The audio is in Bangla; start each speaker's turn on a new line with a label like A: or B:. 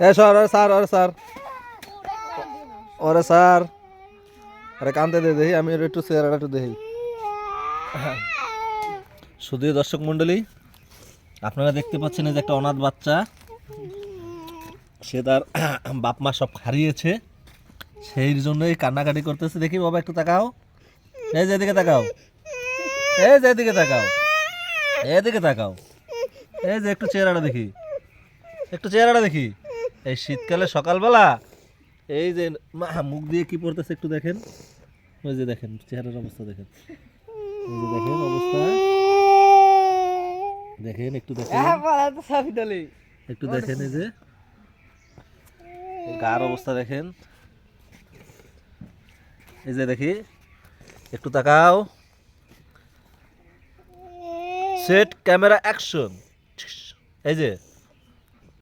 A: এ সর স্যার ওরে স্যার আরে কানতে দে দেখি আমি একটু চেহারাটা একটু দেখি। শুধু দর্শক মণ্ডলী, আপনারা দেখতে পাচ্ছেন এই যে একটা অনাথ বাচ্চা, সে তার বাপ মা সব হারিয়েছে, সেই জন্যই কান্নাকাটি করতেছে। দেখি বাবা একটু তাকাও, এই যে এদিকে তাকাও, এই যে এদিকে তাকাও, এদিকে তাকাও, এই যে একটু চেহারাটা দেখি, একটু চেহারাটা দেখি। এই শীতকালে সকালবেলা এই যে মুখ দিয়ে কি পড়তেছে একটু দেখেন, ওই যে দেখেন চেহারার অবস্থা দেখেন, ওই যে দেখেন অবস্থা দেখেন, একটু দেখেন, একটু দেখেন এই যে গার অবস্থা দেখেন, এই যে দেখি একটু তাকাও, সেট ক্যামেরা অ্যাকশন, এই যে